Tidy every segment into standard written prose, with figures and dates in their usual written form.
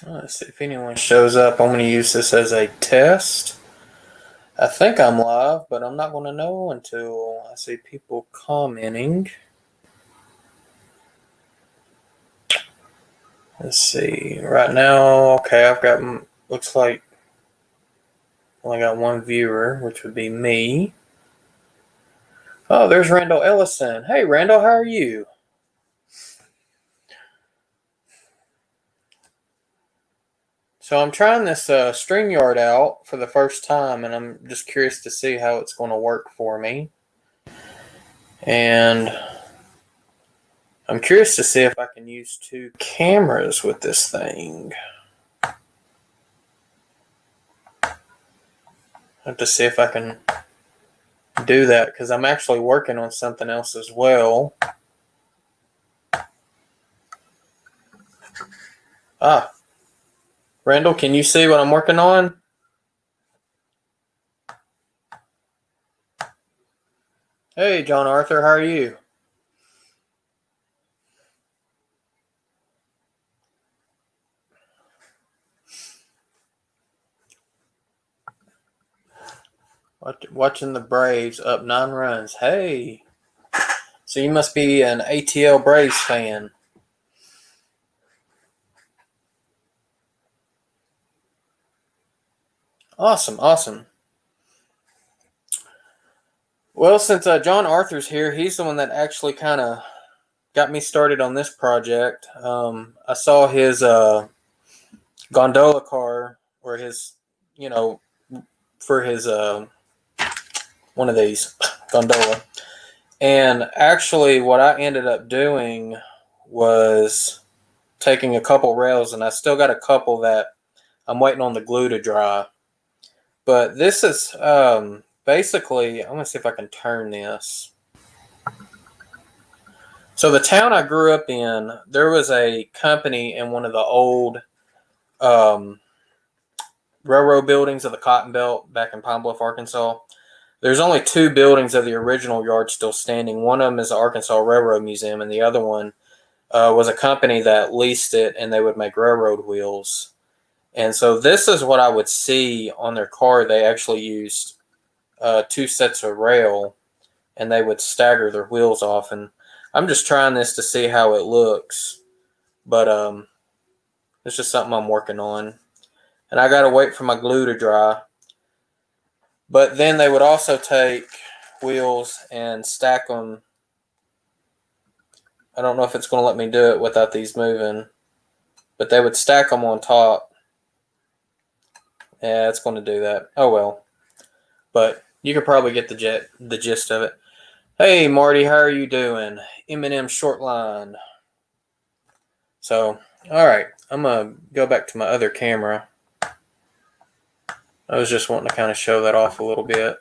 Let's see if anyone shows up. I'm going to use this as a test. I think I'm live, but I'm not going to know until I see people commenting. Let's see. Right now, okay, I've got, looks like only got one viewer, which would be me. Oh, there's Randall Ellison. Hey, Randall, how are you? So I'm trying this StreamYard out for the first time, and I'm just curious to see how it's going to work for me. And I'm curious to see if I can use 2 cameras with this thing. I have to see if I can do that, because I'm actually working on something else as well. Randall, can you see what I'm working on? Hey, John Arthur, how are you? Watching the Braves up 9 runs. Hey, so you must be an ATL Braves fan. Awesome, awesome. Well, since John Arthur's here, he's the one that actually kind of got me started on this project. I saw his gondola car, or his, for his one of these gondola. And actually, what I ended up doing was taking a couple rails, and I still got a couple that I'm waiting on the glue to dry. But this is basically, I'm going to see if I can turn this. So the town I grew up in, there was a company in one of the old railroad buildings of the Cotton Belt back in Pine Bluff, Arkansas. There's only 2 buildings of the original yard still standing. One of them is the Arkansas Railroad Museum, and the other one was a company that leased it, and they would make railroad wheels. And so this is what I would see on their car. They actually used 2 sets of rail, and they would stagger their wheels off. And I'm just trying this to see how it looks, but it's just something I'm working on. And I got to wait for my glue to dry. But then they would also take wheels and stack them. I don't know if it's going to let me do it without these moving, but they would stack them on top. Yeah, it's going to do that. Oh well. But you could probably get the gist of it. Hey, Marty, how are you doing? M&M Shortline. So, all right, I'm going to go back to my other camera. I was just wanting to kind of show that off a little bit.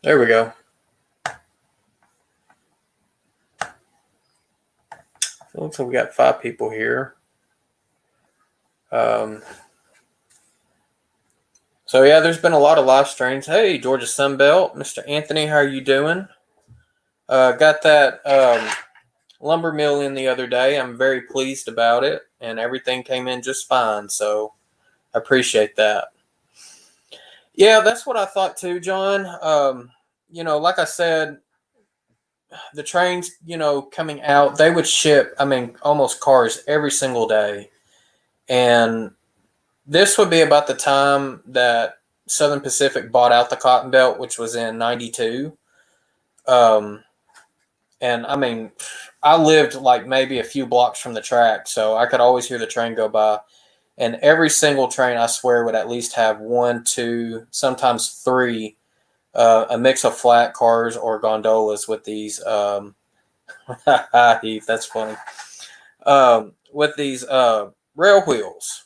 There we go. It looks like we got 5 people here. So yeah, there's been a lot of live streams. Hey, Georgia Sunbelt, Mr. Anthony, how are you doing? Got that lumber mill in the other day. I'm very pleased about it, and everything came in just fine. So I appreciate that. Yeah, that's what I thought too, John. Like I said, the trains, coming out, they would ship, almost cars every single day. And this would be about the time that Southern Pacific bought out the Cotton Belt, which was in 92. And I lived like maybe a few blocks from the track, so I could always hear the train go by. And every single train, I swear, would at least have 1, 2, sometimes 3, a mix of flat cars or gondolas with these. Heath, that's funny. With these rail wheels.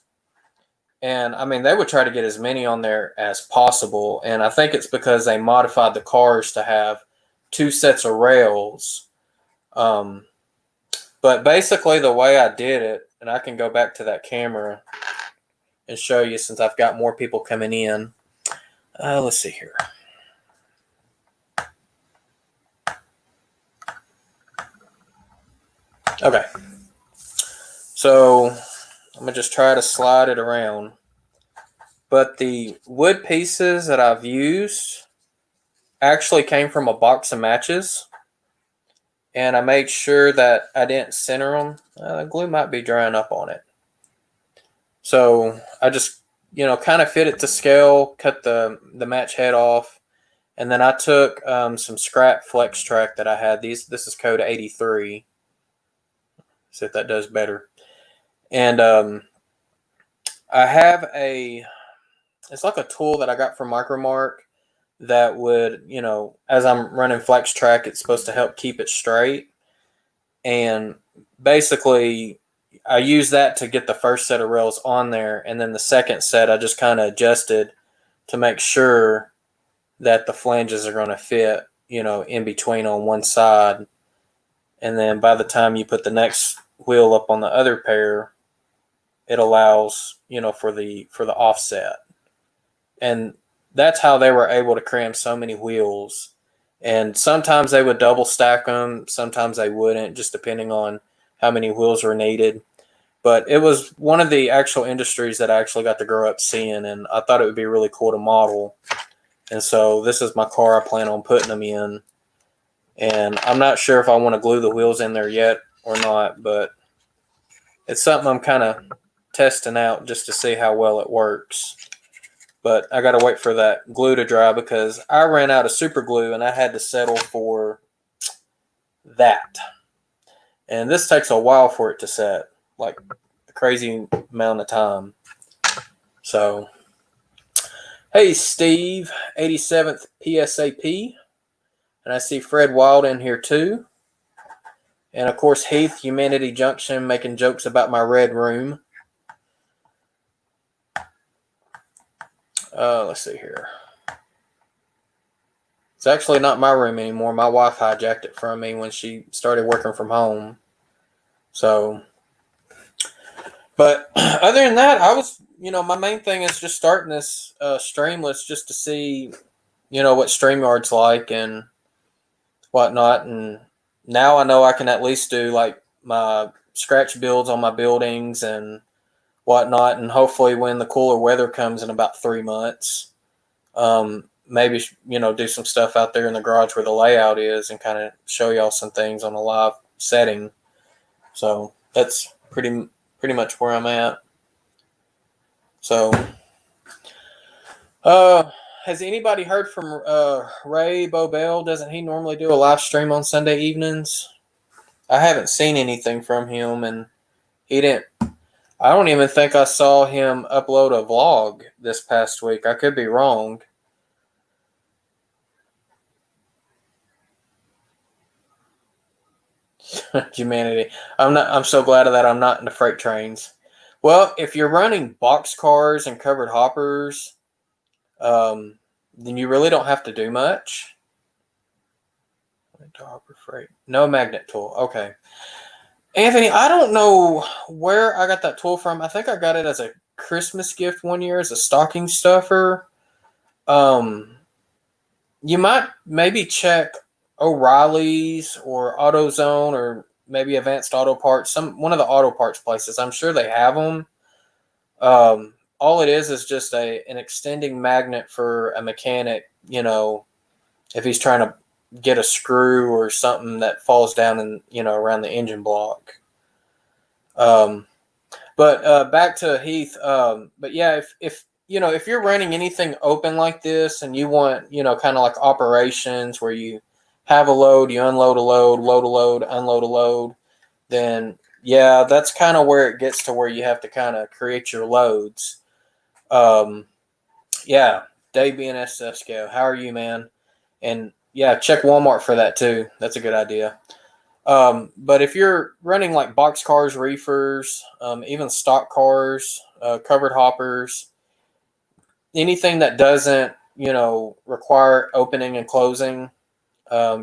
And they would try to get as many on there as possible. And I think it's because they modified the cars to have 2 sets of rails. But basically, the way I did it, and I can go back to that camera and show you since I've got more people coming in. Let's see here. Okay. So I'm going to just try to slide it around. But the wood pieces that I've used actually came from a box of matches. And I made sure that I didn't center them. The glue might be drying up on it. So I just, kind of fit it to scale, cut the match head off. And then I took some scrap flex track that I had. This is code 83. See if that does better. And I have it's like a tool that I got from Micromark that would, as I'm running flex track, it's supposed to help keep it straight. And basically, I use that to get the first set of rails on there. And then the second set, I just kind of adjusted to make sure that the flanges are going to fit, in between on one side. And then by the time you put the next wheel up on the other pair, it allows, for the offset. And that's how they were able to cram so many wheels. And sometimes they would double stack them, sometimes they wouldn't, just depending on how many wheels were needed. But it was one of the actual industries that I actually got to grow up seeing, and I thought it would be really cool to model. And so this is my car I plan on putting them in. And I'm not sure if I want to glue the wheels in there yet or not, but it's something I'm kind of testing out just to see how well it works. But I got to wait for that glue to dry because I ran out of super glue and I had to settle for that. And this takes a while for it to set, like a crazy amount of time. So, hey, Steve, 87th PSAP. And I see Fred Wild in here too. And of course, Heath, Humanity Junction, making jokes about my red room. Let's see here. It's actually not my room anymore. My wife hijacked it from me when she started working from home. So, but other than that, I was, my main thing is just starting this Streamless just to see, what StreamYard's like and whatnot. And now I know I can at least do like my scratch builds on my buildings and whatnot. And hopefully when the cooler weather comes in about 3 months, maybe, do some stuff out there in the garage where the layout is and kind of show y'all some things on a live setting. So that's pretty much where I'm at. So, has anybody heard from Ray Bobel? Doesn't he normally do a live stream on Sunday evenings? I haven't seen anything from him, and he didn't. I don't even think I saw him upload a vlog this past week. I could be wrong. Humanity. I'm so glad of that I'm not into freight trains. Well, if you're running box cars and covered hoppers, then you really don't have to do much. Hopper freight. No magnet tool. Okay. Anthony, I don't know where I got that tool from. I think I got it as a Christmas gift one year as a stocking stuffer. You might maybe check O'Reilly's or AutoZone or maybe Advanced Auto Parts, one of the auto parts places. I'm sure they have them. All it is just an extending magnet for a mechanic, if he's trying to get a screw or something that falls down and, around the engine block. But back to Heath. But yeah, if you're running anything open like this and you want, kind of like operations where you have a load, you unload a load, load a load, unload a load, then yeah, that's kind of where it gets to where you have to kind of create your loads. Yeah, Dave BNS scale. How are you, man? And yeah, check Walmart for that too. That's a good idea. But if you're running like box cars, reefers, even stock cars, covered hoppers, anything that doesn't, require opening and closing,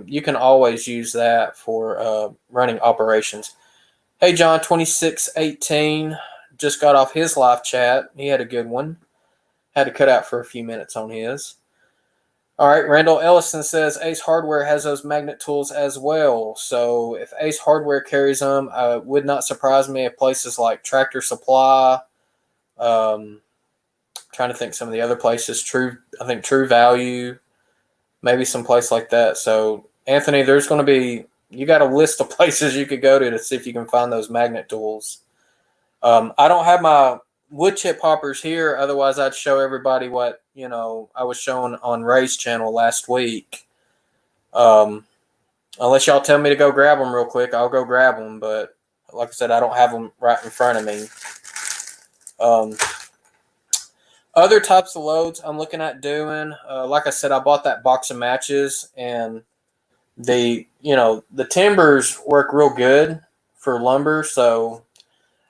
you can always use that for running operations. Hey, John, 2618 just got off his live chat. He had a good one. Had to cut out for a few minutes on his. All right, Randall Ellison says Ace Hardware has those magnet tools as well. So if Ace Hardware carries them, would not surprise me if places like Tractor Supply, trying to think some of the other places, I think True Value, maybe some place like that. So Anthony, there's going to be, you got a list of places you could go to see if you can find those magnet tools. I don't have my wood chip hoppers here. Otherwise, I'd show everybody what, I was showing on Ray's channel last week. Unless y'all tell me to go grab them real quick, I'll go grab them. But like I said, I don't have them right in front of me. Other types of loads I'm looking at doing, like I said, I bought that box of matches, and the timbers work real good for lumber. So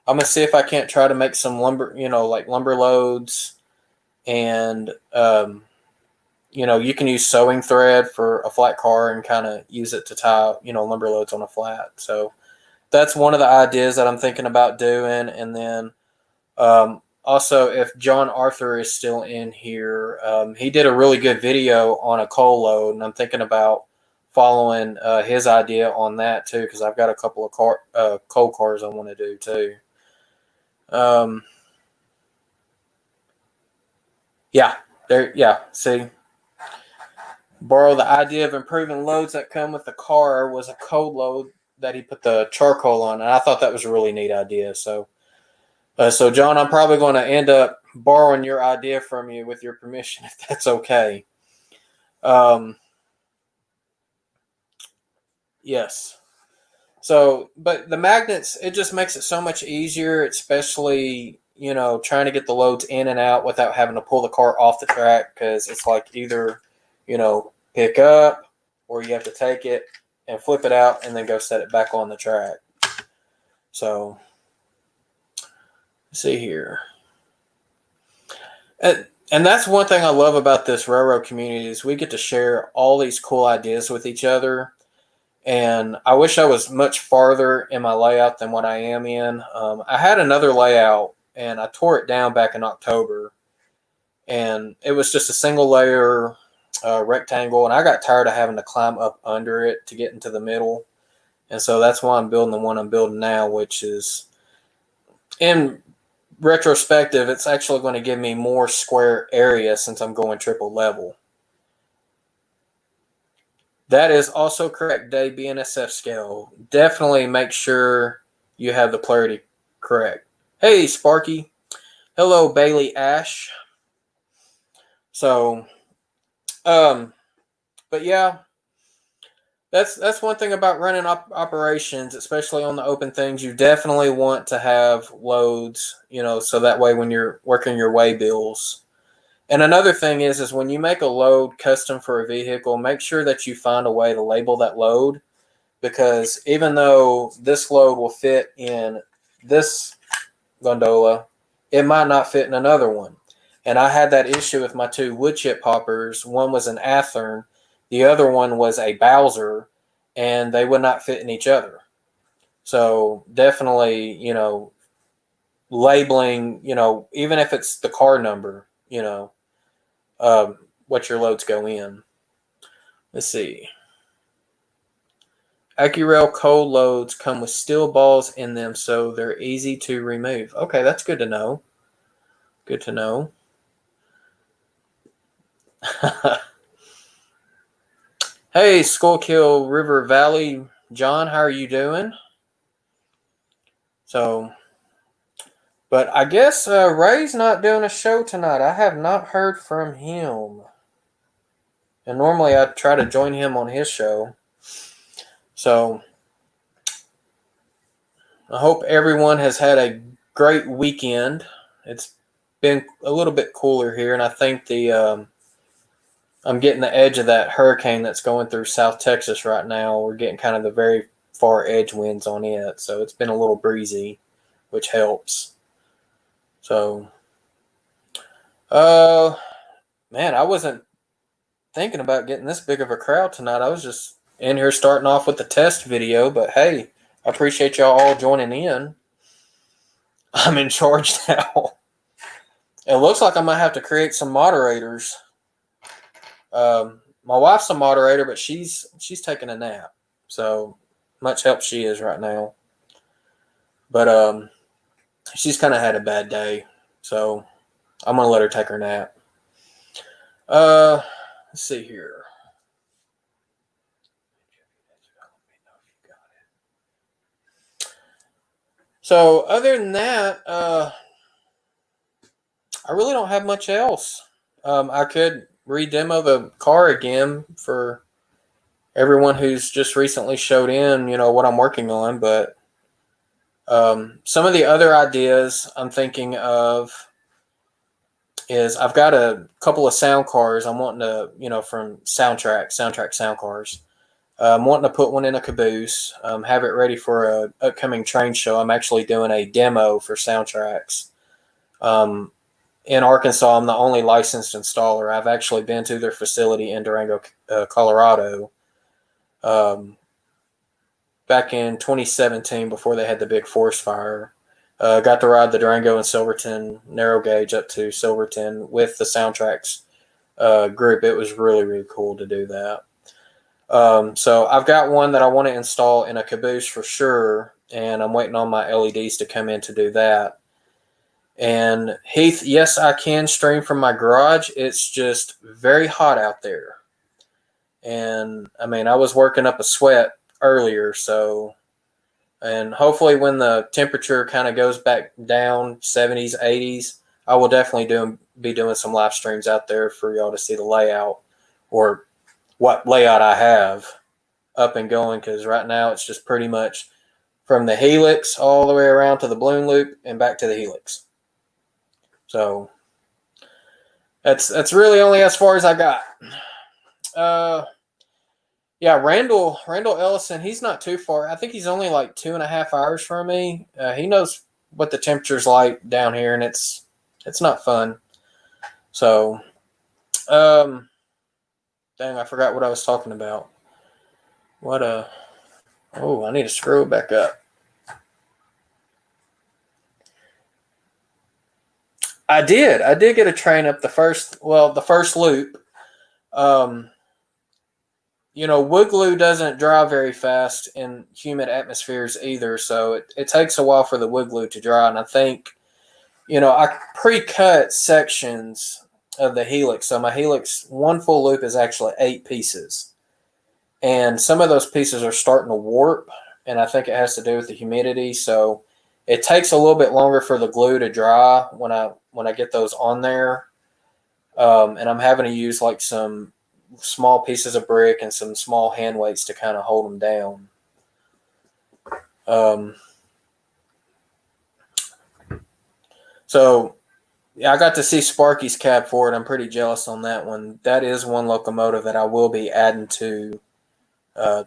I'm gonna see if I can't try to make some lumber, like lumber loads, and you can use sewing thread for a flat car and kind of use it to tie, lumber loads on a flat. So that's one of the ideas that I'm thinking about doing. And then also, if John Arthur is still in here, he did a really good video on a coal load, and I'm thinking about following his idea on that too, because I've got a couple of coal cars I want to do too. See, borrow the idea of improving loads that come with the car was a coal load that he put the charcoal on, and I thought that was a really neat idea. So John, I'm probably going to end up borrowing your idea from you with your permission, if that's okay. Yes. So, but the magnets, it just makes it so much easier, especially, trying to get the loads in and out without having to pull the car off the track, because it's like either, pick up, or you have to take it and flip it out and then go set it back on the track. So, let's see here. And that's one thing I love about this railroad community is we get to share all these cool ideas with each other. And I wish I was much farther in my layout than what I am in. I had another layout, and I tore it down back in October. And it was just a single layer rectangle, and I got tired of having to climb up under it to get into the middle. And so that's why I'm building the one I'm building now, which is, in retrospective, it's actually going to give me more square area since I'm going triple level. That is also correct, Dave. BNSF scale. Definitely make sure you have the polarity correct. Hey, Sparky. Hello, Bailey Ash. So, but yeah, that's one thing about running operations, especially on the open things. You definitely want to have loads, so that way when you're working your way bills. And another thing is when you make a load custom for a vehicle, make sure that you find a way to label that load, because even though this load will fit in this gondola, it might not fit in another one. And I had that issue with my two wood chip hoppers. One was an Athearn, the other one was a Bowser, and they would not fit in each other. So definitely, labeling, even if it's the car number, what your loads go in. Let's see. AccuRail cold loads come with steel balls in them, so they're easy to remove. Okay, that's good to know. Good to know. Hey, Skullkill River Valley. John, how are you doing? So, but I guess Ray's not doing a show tonight. I have not heard from him. And normally I try to join him on his show. So, I hope everyone has had a great weekend. It's been a little bit cooler here, and I think I'm getting the edge of that hurricane that's going through South Texas right now. We're getting kind of the very far edge winds on it, so it's been a little breezy, which helps. So, man, I wasn't thinking about getting this big of a crowd tonight. I was just in here starting off with the test video, but hey, I appreciate y'all all joining in. I'm in charge now. It looks like I might have to create some moderators. My wife's a moderator, but she's taking a nap. So much help she is right now. But she's kind of had a bad day, so I'm gonna let her take her nap. Let's see here. So other than that, I really don't have much else. I could re-demo the car again for everyone who's just recently showed in, what I'm working on. But some of the other ideas I'm thinking of is I've got a couple of sound cars I'm wanting to, from soundtrack sound cars. I'm wanting to put one in a caboose, have it ready for a upcoming train show. I'm actually doing a demo for soundtracks. In Arkansas, I'm the only licensed installer. I've actually been to their facility in Durango, Colorado, back in 2017 before they had the big forest fire. Got to ride the Durango and Silverton narrow gauge up to Silverton with the soundtracks group. It was really, really cool to do that. So I've got one that I want to install in a caboose for sure, and I'm waiting on my LEDs to come in to do that. And Heath, yes, I can stream from my garage. It's just very hot out there. And I mean, I was working up a sweat earlier, and hopefully when the temperature kind of goes back down 70s, 80s, I will definitely be doing some live streams out there for y'all to see the layout or what layout I have up and going, because right now it's just pretty much from the helix all the way around to the balloon loop and back to the helix. So that's really only as far as I got. Yeah, Randall Ellison, he's not too far. I think he's only like 2.5 hours from me. He knows what the temperature's like down here, and it's not fun. So, dang, I forgot what I was talking about. I need to scroll back up. I did get a train up the first loop. Wood glue doesn't dry very fast in humid atmospheres either, so it takes a while for the wood glue to dry. And I think, I pre-cut sections of the helix. So my helix, one full loop is actually 8 pieces. And some of those pieces are starting to warp, and I think it has to do with the humidity. So it takes a little bit longer for the glue to dry when I get those on there. And I'm having to use like some small pieces of brick and some small hand weights to kind of hold them down. So yeah, I got to see Sparky's cab for it. I'm pretty jealous on that one. That is one locomotive that I will be adding to my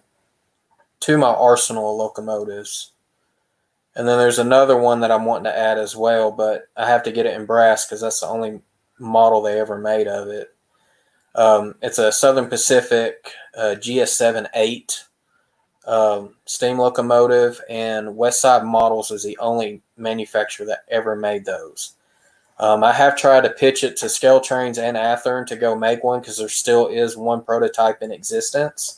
arsenal of locomotives. And then there's another one that I'm wanting to add as well, but I have to get it in brass because that's the only model they ever made of it. It's a Southern Pacific GS7-8 steam locomotive, and Westside Models is the only manufacturer that ever made those. I have tried to pitch it to Scale Trains and Athearn to go make one because there still is one prototype in existence,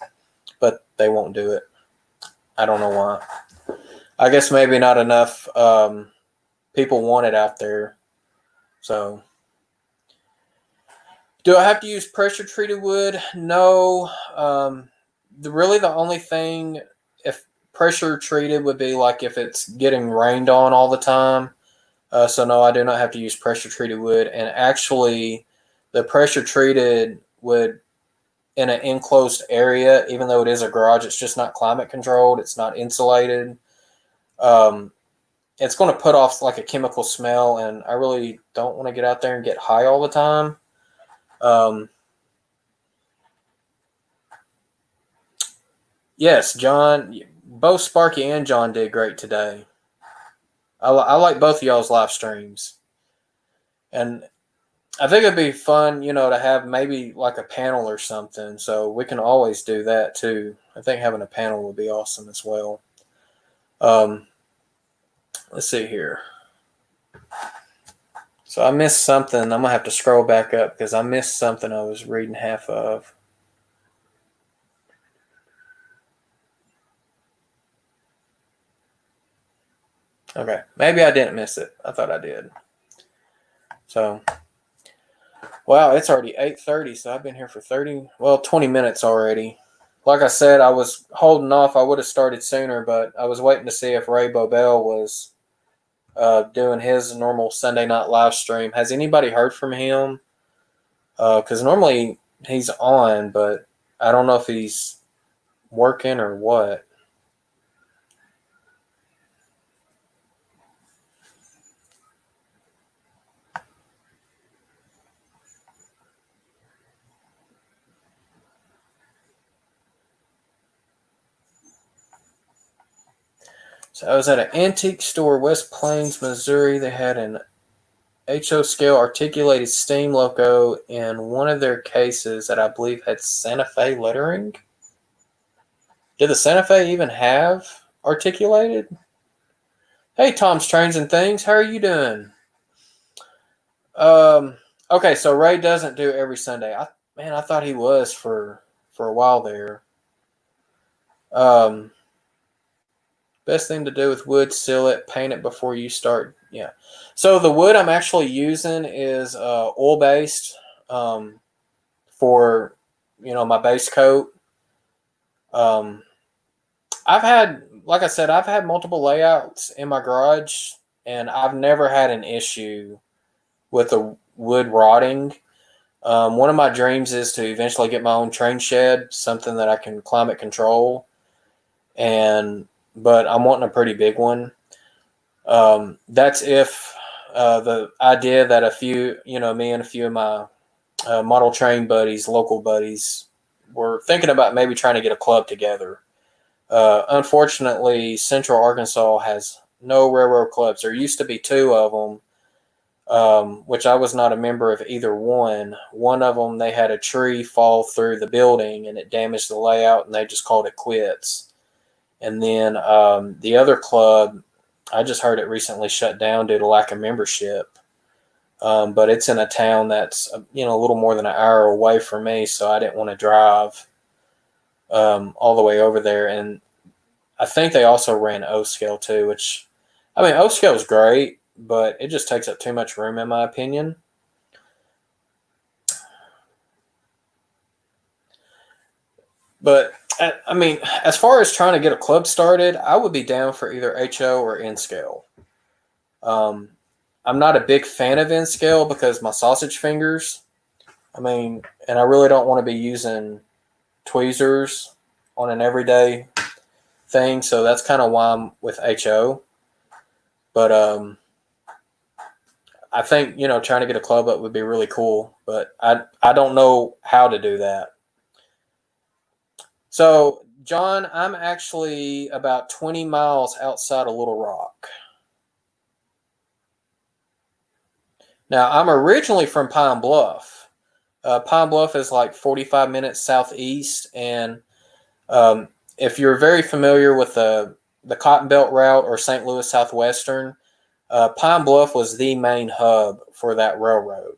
but they won't do it. I don't know why. I guess maybe not enough people want it out there. So, do I have to use pressure treated wood? No. The only thing, if pressure treated, would be like if it's getting rained on all the time. So no, I do not have to use pressure treated wood. And actually, the pressure treated wood in an enclosed area, even though it is a garage, it's just not climate controlled. It's not insulated. It's going to put off like a chemical smell, and I really don't want to get out there and get high all the time. Yes, John, both Sparky and John did great today. I like both of y'all's live streams. And I think it'd be fun, to have maybe like a panel or something. So we can always do that too. I think having a panel would be awesome as well. Let's see here. So I missed something. I'm going to have to scroll back up because I missed something I was reading half of. Okay, maybe I didn't miss it. I thought I did. So, wow, it's already 8:30, so I've been here for 20 minutes already. Like I said, I was holding off. I would have started sooner, but I was waiting to see if Ray Bobel was doing his normal Sunday night live stream. Has anybody heard from him? Because normally he's on, but I don't know if he's working or what. So I was at an antique store, West Plains, Missouri. They had an HO scale articulated steam loco in one of their cases that I believe had Santa Fe lettering. Did the Santa Fe even have articulated? Hey, Tom's Trains and Things, how are you doing? Okay, so Ray doesn't do every Sunday. I thought he was for a while there. Best thing to do with wood, seal it, paint it before you start. Yeah. So the wood I'm actually using is oil based for my base coat. I've had, like I said, I've had multiple layouts in my garage, and I've never had an issue with the wood rotting. One of my dreams is to eventually get my own train shed, something that I can climate control, but I'm wanting a pretty big one. That's if the idea that a few, me and a few of my model train buddies, local buddies, were thinking about maybe trying to get a club together. Unfortunately, Central Arkansas has no railroad clubs. There used to be two of them, which I was not a member of either one. One of them, they had a tree fall through the building and it damaged the layout, and they just called it quits. And then the other club, I just heard it recently shut down due to lack of membership. But it's in a town that's a little more than an hour away from me, so I didn't want to drive all the way over there. And I think they also ran O scale too, which O scale is great, but it just takes up too much room in my opinion. But as far as trying to get a club started, I would be down for either HO or N scale. I'm not a big fan of N scale because my sausage fingers. And I really don't want to be using tweezers on an everyday thing, so that's kind of why I'm with HO. But I think trying to get a club up would be really cool, but I don't know how to do that. So, John, I'm actually about 20 miles outside of Little Rock. Now, I'm originally from Pine Bluff. Pine Bluff is like 45 minutes southeast, and if you're very familiar with the Cotton Belt route or St. Louis Southwestern, Pine Bluff was the main hub for that railroad.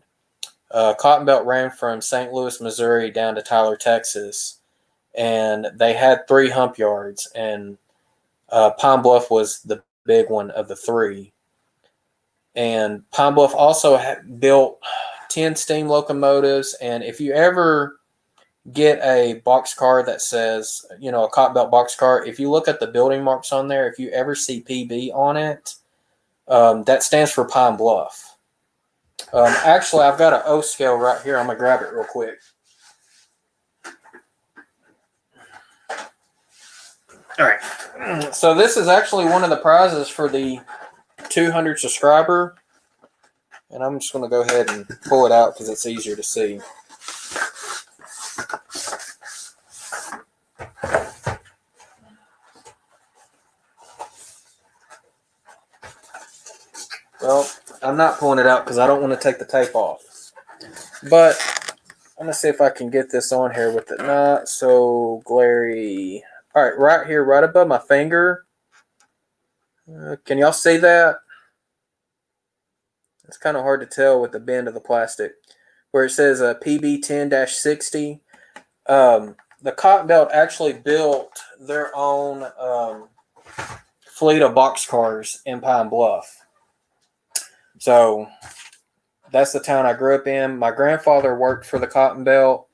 Cotton Belt ran from St. Louis, Missouri down to Tyler, Texas, and they had 3 hump yards, and Pine Bluff was the big one of the 3. And Pine Bluff also built 10 steam locomotives, and if you ever get a box car that says, a Cotton Belt box car, if you look at the building marks on there, if you ever see PB on it, that stands for Pine Bluff. Actually, I've got an O scale right here. I'm going to grab it real quick. All right. So this is actually one of the prizes for the 200 subscriber. And I'm just going to go ahead and pull it out because it's easier to see. Well, I'm not pulling it out because I don't want to take the tape off. But I'm going to see if I can get this on here with it not so glary. All right, right here, right above my finger. Can y'all see that? It's kind of hard to tell with the bend of the plastic. Where it says PB10-60. The Cotton Belt actually built their own fleet of boxcars in Pine Bluff. So that's the town I grew up in. My grandfather worked for the Cotton Belt.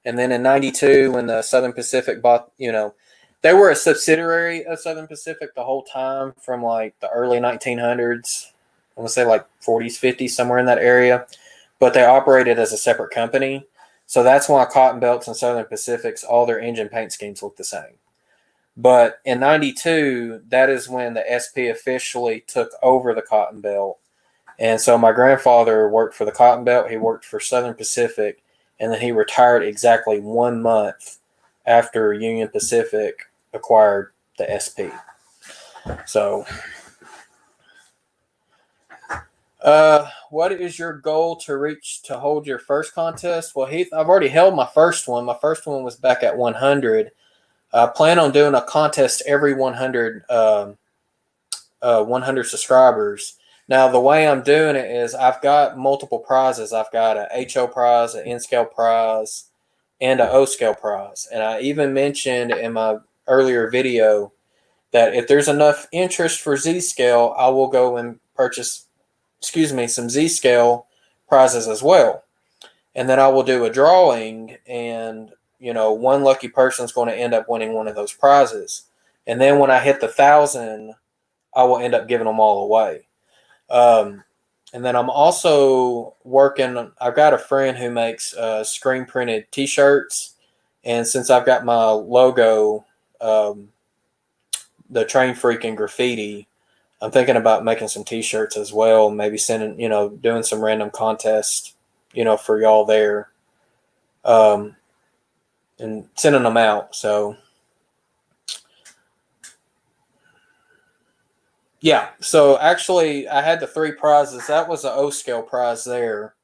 And then in 92, when the Southern Pacific bought, they were a subsidiary of Southern Pacific the whole time from like the early 1900s. I want to say like 40s, 50s, somewhere in that area. But they operated as a separate company. So that's why Cotton Belts and Southern Pacifics, all their engine paint schemes look the same. But in 92, that is when the SP officially took over the Cotton Belt. And so my grandfather worked for the Cotton Belt. He worked for Southern Pacific. And then he retired exactly 1 month after Union Pacific acquired the SP. So, what is your goal to hold your first contest? Well, Heath, I've already held my first one. My first one was back at 100. I plan on doing a contest every 100 subscribers. Now, the way I'm doing it is I've got multiple prizes. I've got a HO prize, an N-scale prize, and an O-scale prize. And I even mentioned in my earlier video that if there's enough interest for Z-scale, I will go and purchase, some Z-scale prizes as well. And then I will do a drawing, and, one lucky person is going to end up winning one of those prizes. And then when I hit the 1,000, I will end up giving them all away. And then I'm also working. I've got a friend who makes screen printed T-shirts, and since I've got my logo, the Trainfreak and graffiti, I'm thinking about making some T-shirts as well. Maybe sending, doing some random contests, for y'all there, and sending them out. So. Yeah, so actually I had the 3 prizes. That was the O scale prize there.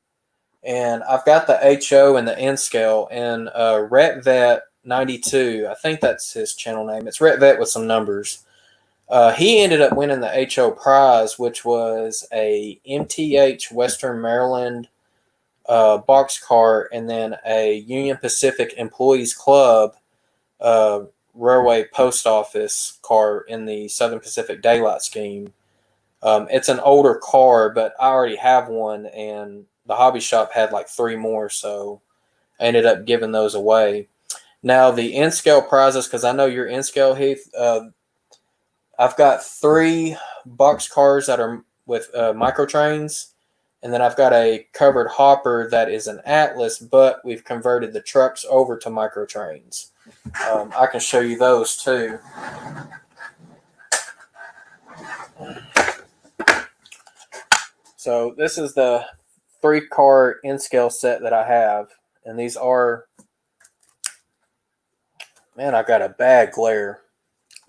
And I've got the HO and the N scale. And Rhett Vet 92, I think that's his channel name. It's Rhett Vet with some numbers. He ended up winning the HO prize, which was a MTH Western Maryland boxcar, and then a Union Pacific Employees Club railway post office car in the Southern Pacific Daylight Scheme. It's an older car, but I already have one, and the hobby shop had like 3 more, so I ended up giving those away. Now the N-scale prizes, because I know you're N-scale, Heath. I've got 3 box cars that are with micro trains, and then I've got a covered hopper that is an Atlas, but we've converted the trucks over to micro trains. I can show you those too. So this is the 3-car N-scale set that I have, and these are, man, I've got a bad glare.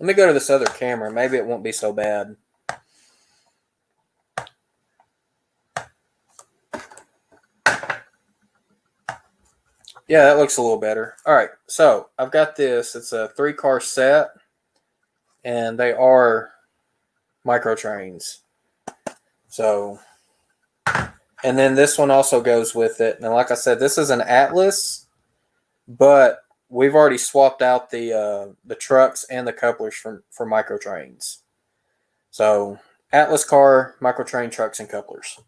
Let me go to this other camera. Maybe it won't be so bad. Yeah, that looks a little better. All right, so I've got this. It's a 3-car set, and they are micro trains. So, and then this one also goes with it. And like I said, this is an Atlas, but we've already swapped out the trucks and the couplers for micro trains. So Atlas car, micro train, trucks, and couplers.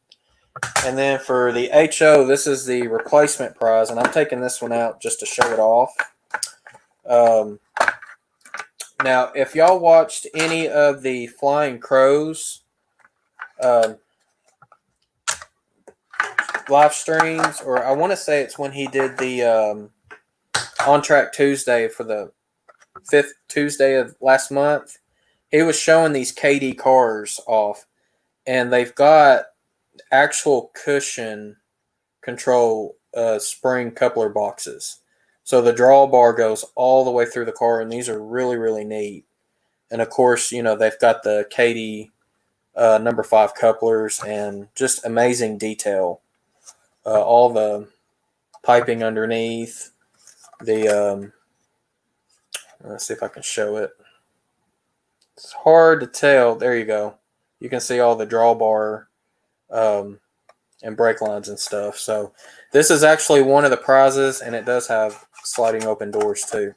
And then for the HO, this is the replacement prize, and I'm taking this one out just to show it off. Now, if y'all watched any of the Flying Crows live streams, or I want to say it's when he did the On Track Tuesday for the 5th Tuesday of last month, he was showing these KD cars off, and they've got actual cushion control spring coupler boxes. So the drawbar goes all the way through the car, and these are really, really neat. And of course, they've got the KD number 5 couplers and just amazing detail. All the piping underneath. Let's see if I can show it. It's hard to tell. There you go. You can see all the drawbar and brake lines and stuff. So this is actually one of the prizes, and it does have sliding open doors too.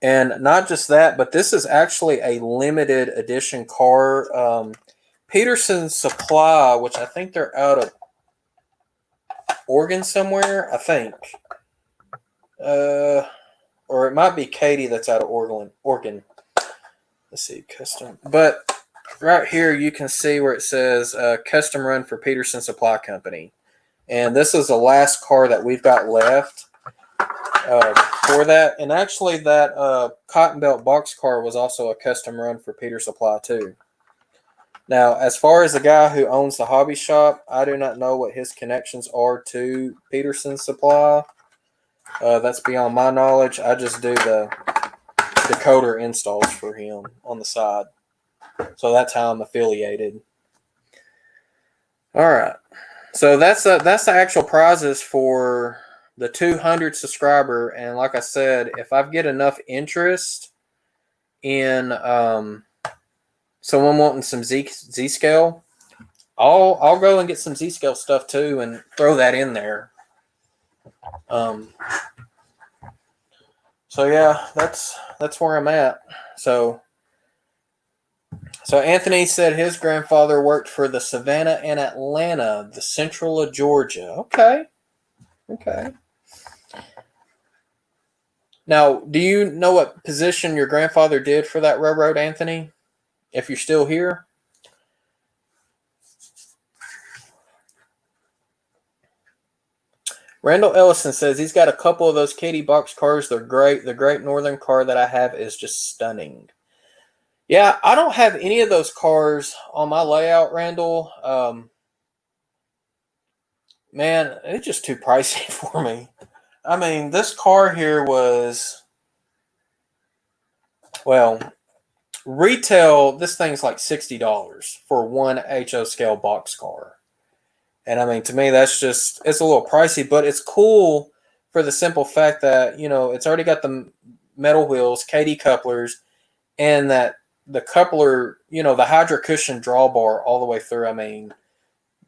And not just that, but this is actually a limited edition car. Peterson Supply, which I think they're out of Oregon somewhere, I think. Or it might be Katie that's out of Oregon. Let's see, custom. But right here you can see where it says custom run for Peterson Supply Company. And this is the last car that we've got left for that. And actually that Cotton Belt box car was also a custom run for Peter Supply too. Now, as far as the guy who owns the hobby shop, I do not know what his connections are to Peterson Supply. That's beyond my knowledge. I just do the decoder installs for him on the side. So that's how I'm affiliated. All right. So that's the actual prizes for the 200 subscriber. And like I said, if I get enough interest in someone wanting some Z scale, I'll go and get some Z scale stuff too and throw that in there. So yeah, that's where I'm at. So Anthony said his grandfather worked for the Savannah and Atlanta, the Central of Georgia. Okay. Now, do you know what position your grandfather did for that railroad, Anthony? If you're still here? Randall Ellison says he's got a couple of those Katy box cars. They're great. The Great Northern car that I have is just stunning. Yeah, I don't have any of those cars on my layout, Randall. Man, it's just too pricey for me. I mean, this car here was, well, retail, this thing's like $60 for one HO scale box car. And I mean, to me, that's just, it's a little pricey, but it's cool for the simple fact that, you know, it's already got the metal wheels, KD couplers, and that the coupler, you know, the Hydra cushion drawbar all the way through. I mean,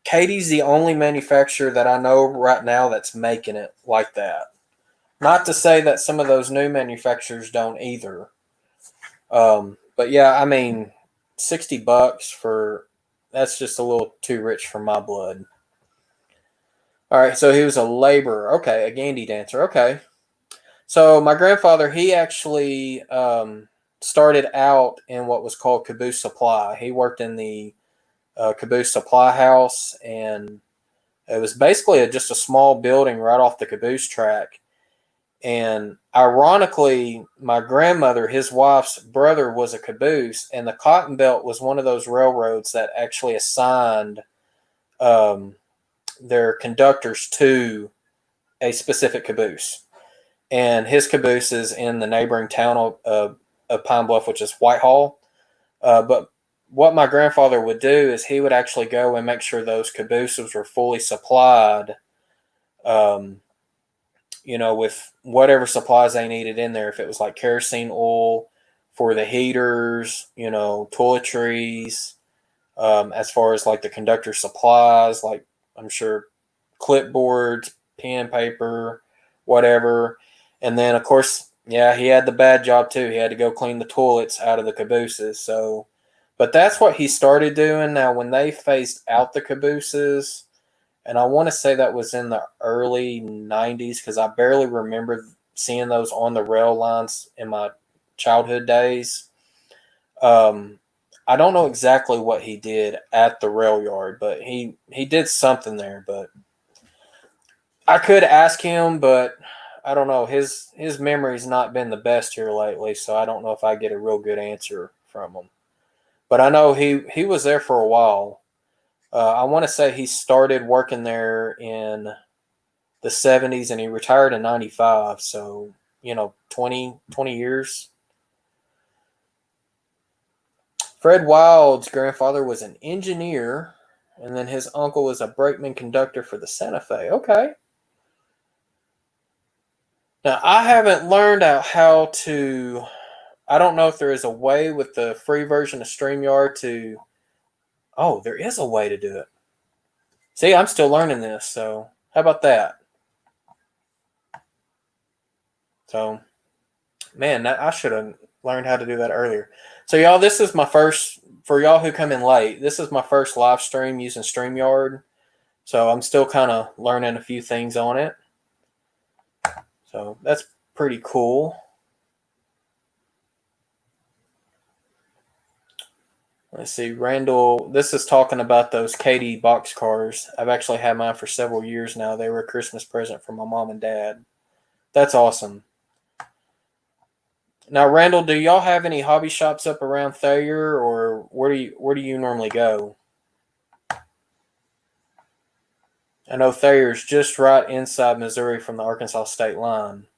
Katie's the only manufacturer that I know right now that's making it like that. Not to say that some of those new manufacturers don't either. But yeah, I mean, $60 for, that's just a little too rich for my blood. All right, so he was a laborer. Okay, a Gandy dancer. Okay. So my grandfather, he actually started out in what was called Caboose Supply. He worked in the Caboose Supply House, and it was basically just a small building right off the Caboose track. And ironically, my grandmother, his wife's brother, was a caboose, and the Cotton Belt was one of those railroads that actually assigned their conductors to a specific caboose. And his caboose is in the neighboring town of Pine Bluff, which is Whitehall. But what my grandfather would do is he would actually go and make sure those cabooses were fully supplied, you know, with whatever supplies they needed in there. If it was like kerosene oil for the heaters, you know, toiletries, as far as like the conductor supplies, like I'm sure clipboards, pen, paper, whatever. And then, of course, yeah, he had the bad job too. He had to go clean the toilets out of the cabooses. So, but that's what he started doing. Now, when they phased out the cabooses, and I want to say that was in the early 90s because I barely remember seeing those on the rail lines in my childhood days. I don't know exactly what he did at the rail yard, but he did something there. But I could ask him, but I don't know. His memory's not been the best here lately, so I don't know if I get a real good answer from him. But I know he was there for a while. I want to say he started working there in the 70s and he retired in 95. So, you know, 20 years. Fred Wild's grandfather was an engineer, and then his uncle was a brakeman conductor for the Santa Fe. Okay. Now, I haven't learned out how to, I don't know if there is a way with the free version of StreamYard to, oh, there is a way to do it. See, I'm still learning this, so how about that? So, man, I should have learned how to do that earlier. So, y'all, this is my first, for y'all who come in late, this is my first live stream using StreamYard. So, I'm still kind of learning a few things on it. So, that's pretty cool. Let's see, Randall, this is talking about those Katie boxcars. I've actually had mine for several years now. They were a Christmas present from my mom and dad. That's awesome. Now, Randall, do y'all have any hobby shops up around Thayer, or where do you normally go? I know Thayer's just right inside Missouri from the Arkansas state line.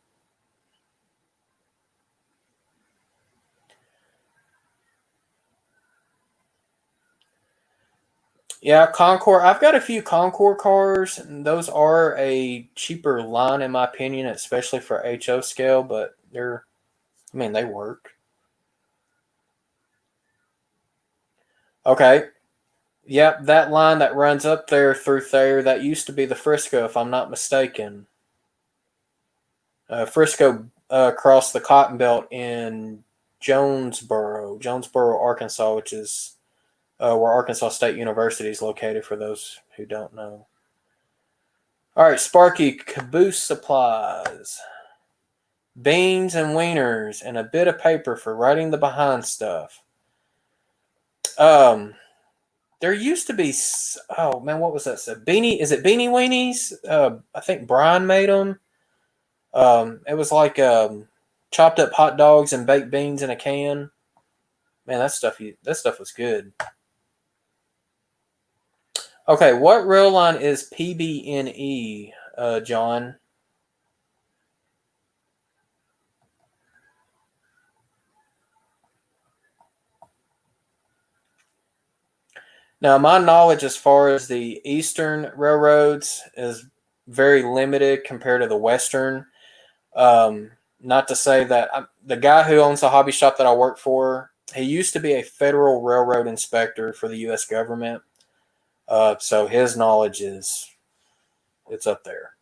Yeah, Concord. I've got a few Concord cars, and those are a cheaper line in my opinion, especially for HO scale. But they work. Okay. Yep, that line that runs up there through Thayer, that used to be the Frisco, if I'm not mistaken. Frisco crossed the Cotton Belt in Jonesboro, Arkansas, which is where Arkansas State University is located, for those who don't know. All right, Sparky, Caboose Supplies. Beans and wieners and a bit of paper for writing the behind stuff. There used to be, oh man, what was that? Is it Beanie Weenies? I think Brian made them. It was like chopped up hot dogs and baked beans in a can. Man, that stuff was good. Okay, what rail line is PBNE, John? Now, my knowledge as far as the eastern railroads is very limited compared to the western. Not to say that the guy who owns the hobby shop that I work for, he used to be a federal railroad inspector for the U.S. government. So his knowledge it's up there.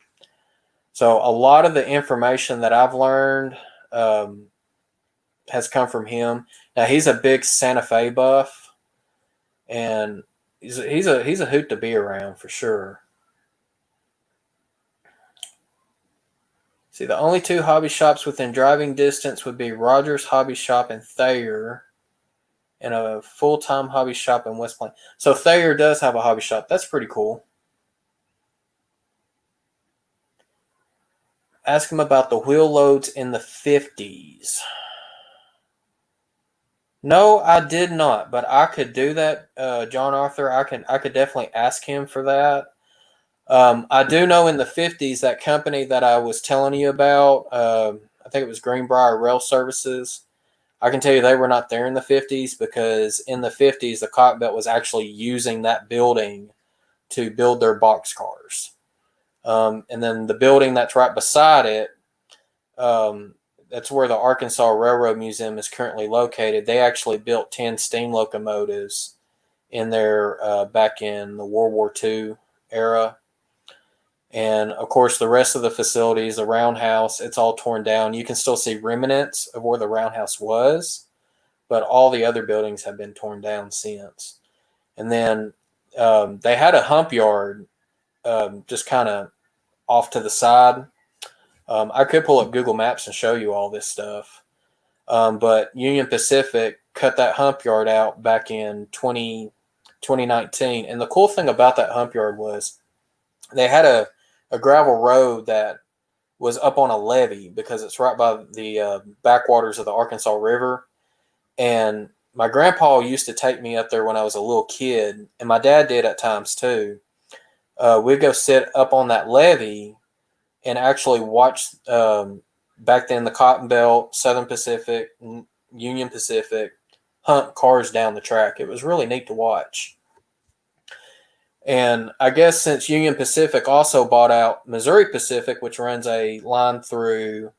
So a lot of the information that I've learned has come from him. Now he's a big Santa Fe buff, and he's a hoot to be around for sure. See, the only two hobby shops within driving distance would be Rogers Hobby Shop in Thayer and a full-time hobby shop in West Plains. So Thayer does have a hobby shop. That's pretty cool. Ask him about the wheel loads in the 50s. No, I did not, but I could do that, John Arthur. I could definitely ask him for that. I do know in the 50s that company that I was telling you about, I think it was Greenbrier Rail Services. I can tell you they were not there in the 50s, because in the 50s the Cotton Belt was actually using that building to build their box cars. And then the building that's right beside it, that's where the Arkansas Railroad Museum is currently located. They actually built 10 steam locomotives in there back in the World War II era. And of course, the rest of the facilities, the roundhouse, it's all torn down. You can still see remnants of where the roundhouse was, but all the other buildings have been torn down since. And then they had a hump yard just kind of off to the side. I could pull up Google Maps and show you all this stuff. But Union Pacific cut that hump yard out back in 2019. And the cool thing about that hump yard was they had a gravel road that was up on a levee, because it's right by the backwaters of the Arkansas River. And my grandpa used to take me up there when I was a little kid, and my dad did at times too. We'd go sit up on that levee and actually watch back then the Cotton Belt, Southern Pacific, Union Pacific hunt cars down the track. It was really neat to watch. And I guess since Union Pacific also bought out Missouri Pacific, which runs a line through,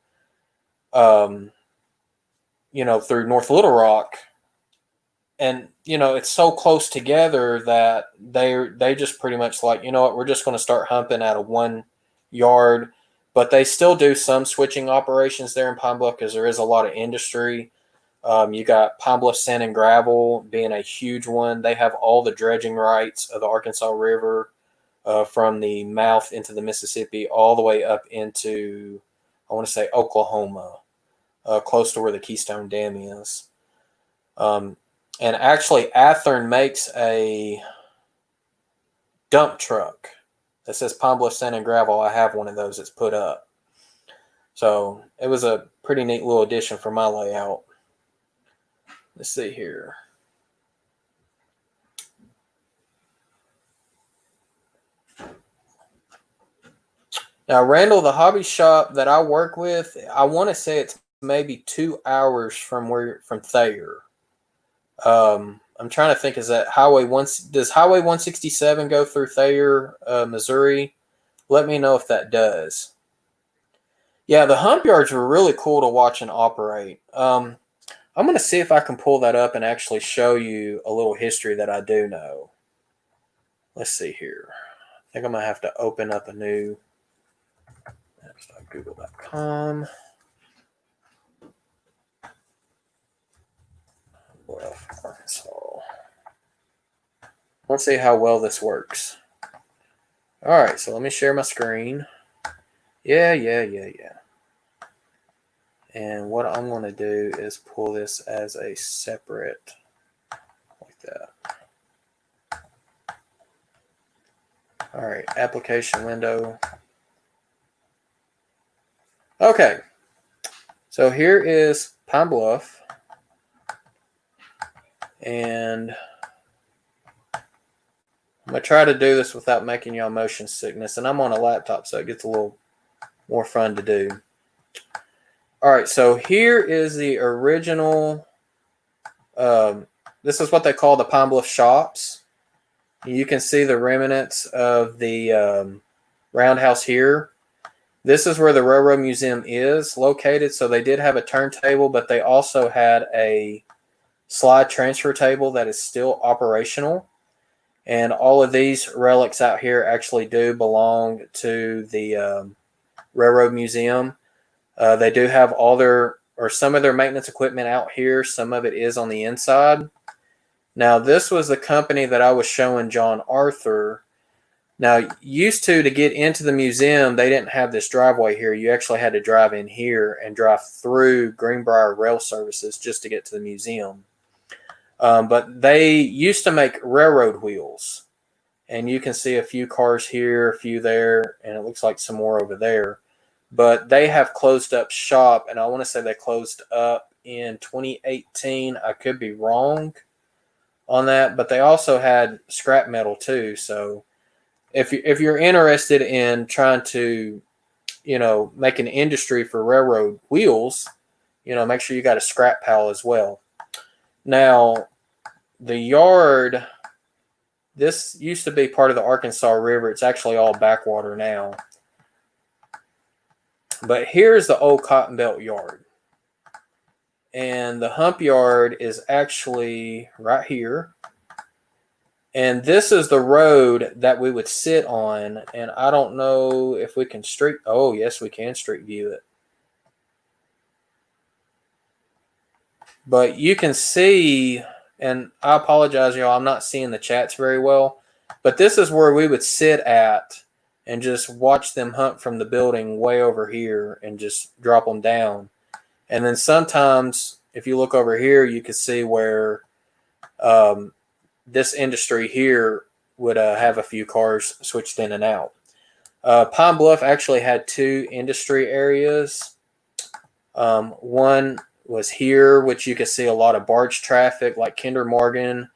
through North Little Rock, and it's so close together that they just pretty much like, what, we're just going to start humping out of one yard. But they still do some switching operations there in Pine Bluff because there is a lot of industry. You got Pine Bluff Sand and Gravel being a huge one. They have all the dredging rights of the Arkansas River, from the mouth into the Mississippi all the way up into, I want to say, Oklahoma, close to where the Keystone Dam is. And actually, Athern makes a dump truck that says Pine Bluff Sand and Gravel. I have one of those that's put up. So it was a pretty neat little addition for my layout. Let's see here. Now, Randall, the hobby shop that I work with, I want to say it's maybe 2 hours from Thayer. I'm trying to think, is that does Highway 167 go through Thayer, Missouri? Let me know if that does. Yeah, the hump yards were really cool to watch and operate. I'm going to see if I can pull that up and actually show you a little history that I do know. Let's see here. I think I'm going to have to open up a new google.com. Arkansas. Let's see how well this works. All right, so let me share my screen. Yeah. And what I'm going to do is pull this as a separate, like that. All right, application window. Okay, so here is Pine Bluff. And I'm going to try to do this without making y'all motion sickness. And I'm on a laptop, so it gets a little more fun to do. All right, so here is the original. This is what they call the Pine Bluff shops. You can see the remnants of the roundhouse here. This is where the Railroad Museum is located. So they did have a turntable, but they also had a slide transfer table that is still operational. And all of these relics out here actually do belong to the Railroad Museum. They do have some of their maintenance equipment out here. Some of it is on the inside. Now, this was the company that I was showing John Arthur. Now, used to get into the museum, they didn't have this driveway here. You actually had to drive in here and drive through Greenbrier Rail Services just to get to the museum. But they used to make railroad wheels. And you can see a few cars here, a few there, and it looks like some more over there. But they have closed up shop, and I want to say they closed up in 2018. I could be wrong on that, but they also had scrap metal too. So if you're interested in trying to, make an industry for railroad wheels, make sure you got a scrap pile as well. Now, the yard, this used to be part of the Arkansas River. It's actually all backwater now. But here's the old Cotton Belt yard. And the hump yard is actually right here. And this is the road that we would sit on. And I don't know if we can oh, yes, we can street view it. But you can see, and I apologize, y'all, I'm not seeing the chats very well. But this is where we would sit at and just watch them hunt from the building way over here and just drop them down. And then sometimes, if you look over here, you can see where this industry here would have a few cars switched in and out. Pine Bluff actually had two industry areas. One was here, which you could see a lot of barge traffic, like Kinder Morgan.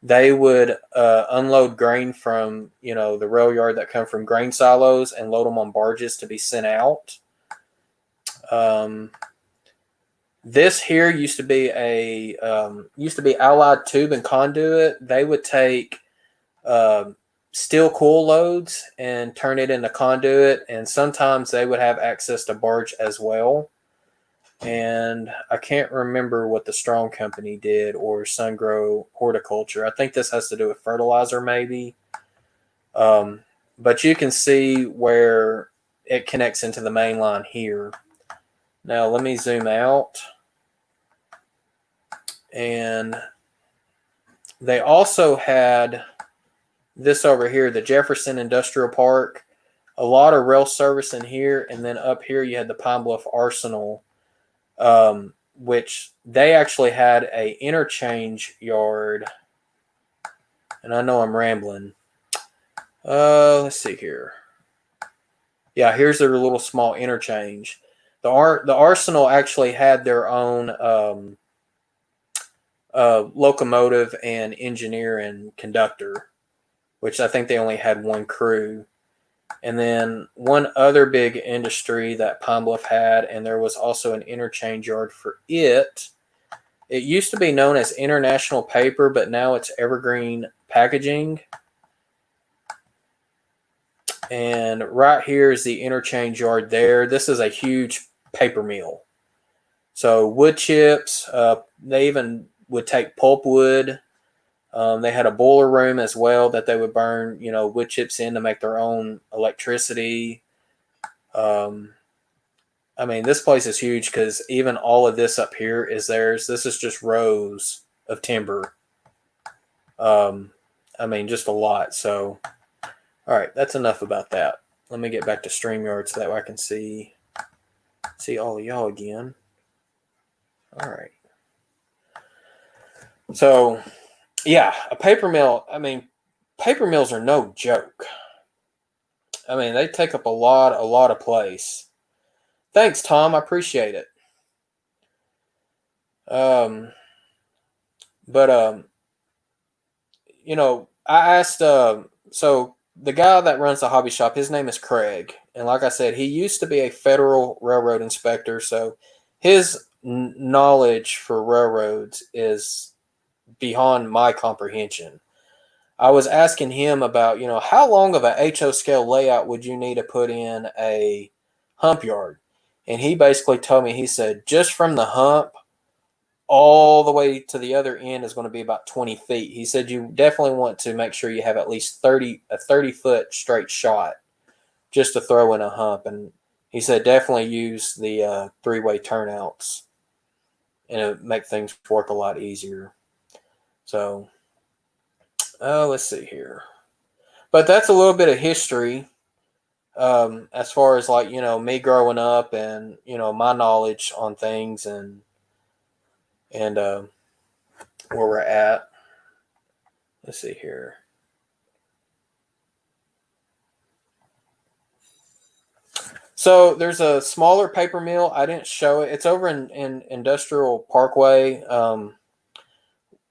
They would unload grain from, the rail yard that come from grain silos and load them on barges to be sent out. This here used to be Allied Tube and Conduit. They would take steel coil loads and turn it into conduit, and sometimes they would have access to barge as well. And I can't remember what the Strong Company did or Sungrow Horticulture. I think this has to do with fertilizer, maybe. But you can see where it connects into the main line here. Now let me zoom out. And they also had this over here, the Jefferson Industrial Park. A lot of rail service in here. And then up here you had the Pine Bluff Arsenal, which they actually had a interchange yard. And I know I'm rambling. Let's see here. Yeah, here's their little small interchange. The Arsenal actually had their own locomotive and engineer and conductor, which I think they only had one crew. And then one other big industry that Pine Bluff had, and there was also an interchange yard for it. It used to be known as International Paper, but now it's Evergreen Packaging. And right here is the interchange yard there. This is a huge paper mill. So wood chips, they even would take pulpwood. They had a boiler room as well that they would burn, wood chips in to make their own electricity. This place is huge because even all of this up here is theirs. This is just rows of timber. Just a lot. So, all right, that's enough about that. Let me get back to StreamYard so that way I can see all of y'all again. All right. So, yeah, a paper mill. Paper mills are no joke. They take up a lot of place. Thanks, Tom. I appreciate it. I asked. So the guy that runs the hobby shop, his name is Craig, and like I said, he used to be a federal railroad inspector. So his knowledge for railroads is beyond my comprehension. I was asking him about, how long of a HO scale layout would you need to put in a hump yard? And he basically told me, he said, just from the hump all the way to the other end is going to be about 20 feet. He said you definitely want to make sure you have at least a 30-foot straight shot just to throw in a hump. And he said definitely use the three-way turnouts, and it would make things work a lot easier. So, let's see here. But that's a little bit of history as far as me growing up and, my knowledge on things and where we're at. Let's see here. So there's a smaller paper mill. I didn't show it. It's over in Industrial Parkway.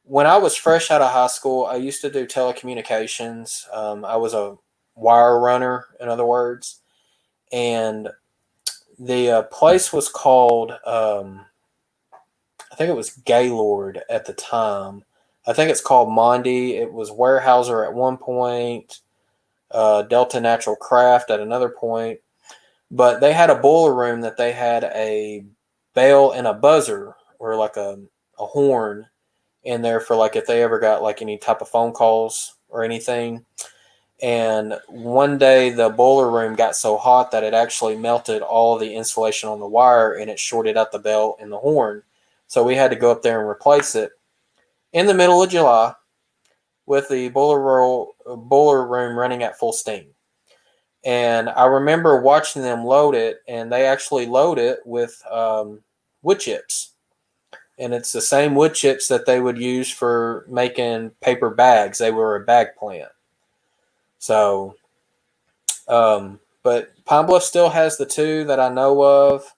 When I was fresh out of high school, I used to do telecommunications. I was a wire runner, in other words. And the place was called, I think it was Gaylord at the time. I think it's called Mondi. It was Warehouser at one point, Delta Natural Craft at another point. But they had a boiler room that they had a bell and a buzzer, or like a horn in there for if they ever got any type of phone calls or anything. And one day the boiler room got so hot that it actually melted all of the insulation on the wire, and it shorted out the bell and the horn. So we had to go up there and replace it in the middle of July with the boiler room running at full steam. And I remember watching them load it, and they actually load it with wood chips. And it's the same wood chips that they would use for making paper bags. They were a bag plant. So, but Pine Bluff still has the two that I know of.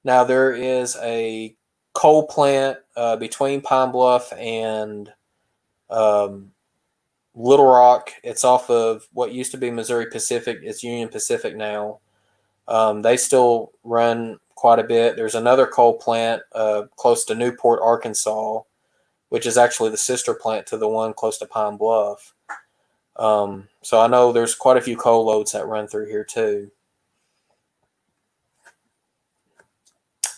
Now there is a coal plant between Pine Bluff and Little Rock. It's off of what used to be Missouri Pacific. It's Union Pacific now. They still run quite a bit. There's another coal plant close to Newport, Arkansas, which is actually the sister plant to the one close to Pine Bluff. So I know there's quite a few coal loads that run through here too.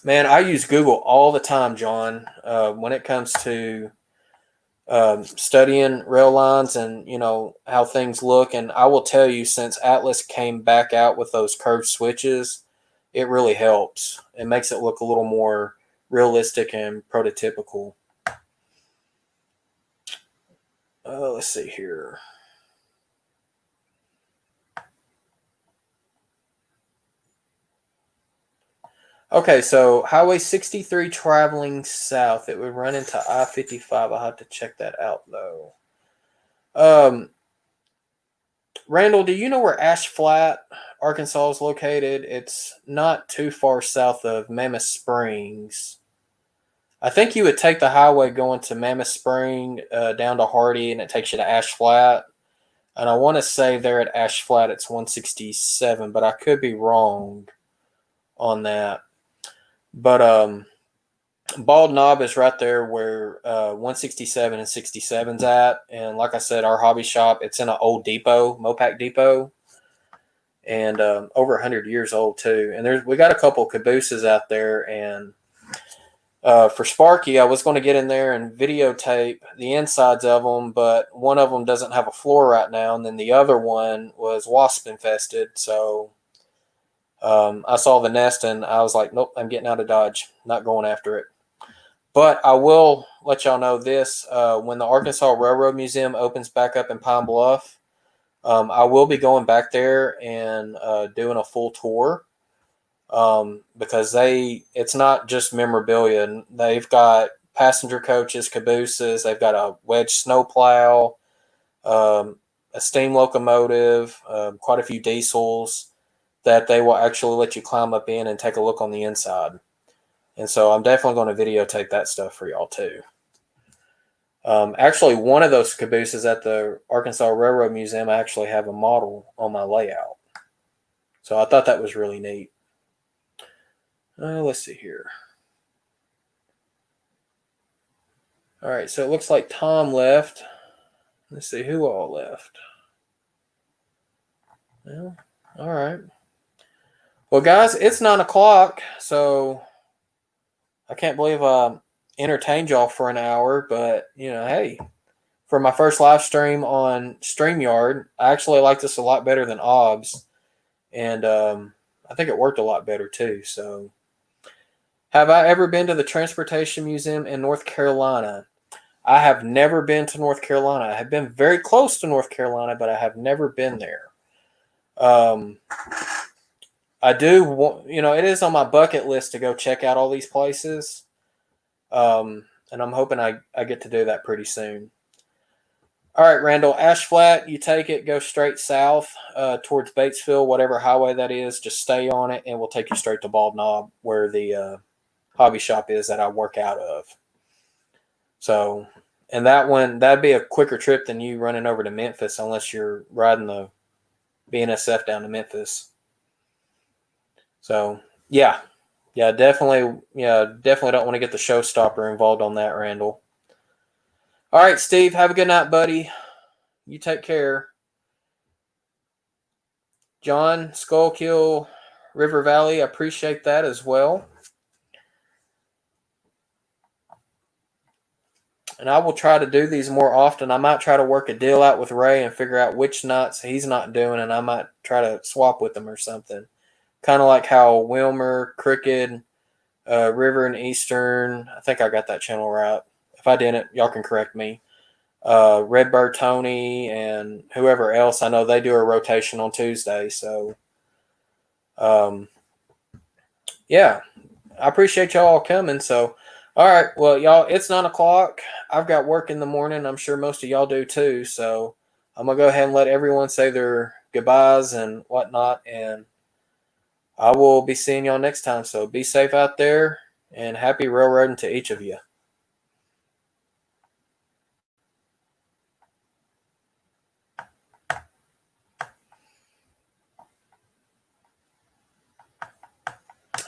Man, I use Google all the time, John, when it comes to studying rail lines and how things look. And I will tell you, since Atlas came back out with those curved switches, it really helps. It makes it look a little more realistic and prototypical. Let's see here. Okay, so Highway 63 traveling south, it would run into I-55. I'll have to check that out, though. Randall, do you know where Ash Flat, Arkansas is located? It's not too far south of Mammoth Springs. I think you would take the highway going to Mammoth Spring down to Hardy, and it takes you to Ash Flat. And I want to say there at Ash Flat it's 167, but I could be wrong on that. But Bald Knob is right there where 167 and 67's at. And like I said, our hobby shop, it's in an old depot, Mopac depot, and over 100 years old too. And we got a couple cabooses out there. And for Sparky, I was going to get in there and videotape the insides of them, but one of them doesn't have a floor right now, and then the other one was wasp infested. So I saw the nest and I was like, nope, I'm getting out of Dodge, not going after it. But I will let y'all know this: when the Arkansas Railroad Museum opens back up in Pine Bluff, I will be going back there and doing a full tour, because it's not just memorabilia. They've got passenger coaches, cabooses. They've got a wedge snowplow, a steam locomotive, quite a few diesels that they will actually let you climb up in and take a look on the inside. And so I'm definitely going to videotape that stuff for y'all too. Actually, one of those cabooses at the Arkansas Railroad Museum, I actually have a model on my layout. So I thought that was really neat. Let's see here. All right, so it looks like Tom left. Let's see who all left. Well, all right. Well, guys, it's 9 o'clock, so I can't believe I entertained y'all for an hour, but hey, for my first live stream on StreamYard, I actually like this a lot better than OBS, and I think it worked a lot better too. So, have I ever been to the Transportation Museum in North Carolina? I have never been to North Carolina. I have been very close to North Carolina, but I have never been there. I do want, it is on my bucket list to go check out all these places. And I'm hoping I get to do that pretty soon. All right, Randall, Ash Flat, you take it, go straight south towards Batesville, whatever highway that is. Just stay on it, and we'll take you straight to Bald Knob, where the hobby shop is that I work out of. So, and that'd be a quicker trip than you running over to Memphis, unless you're riding the BNSF down to Memphis. So, yeah, definitely don't want to get the showstopper involved on that, Randall. All right, Steve, have a good night, buddy. You take care. John, Skullkill, River Valley, I appreciate that as well. And I will try to do these more often. I might try to work a deal out with Ray and figure out which nuts he's not doing, and I might try to swap with him or something. Kind of like how Wilmer, Crooked, River, and Eastern, I think I got that channel right. If I didn't, y'all can correct me. Redbird Tony and whoever else, I know they do a rotation on Tuesday. So, yeah, I appreciate y'all all coming. So, all right, well, y'all, it's 9 o'clock. I've got work in the morning. I'm sure most of y'all do too. So, I'm going to go ahead and let everyone say their goodbyes and whatnot. And I will be seeing y'all next time. So, be safe out there and happy railroading to each of you.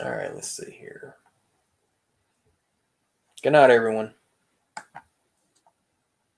All right, let's see here. Good night, everyone.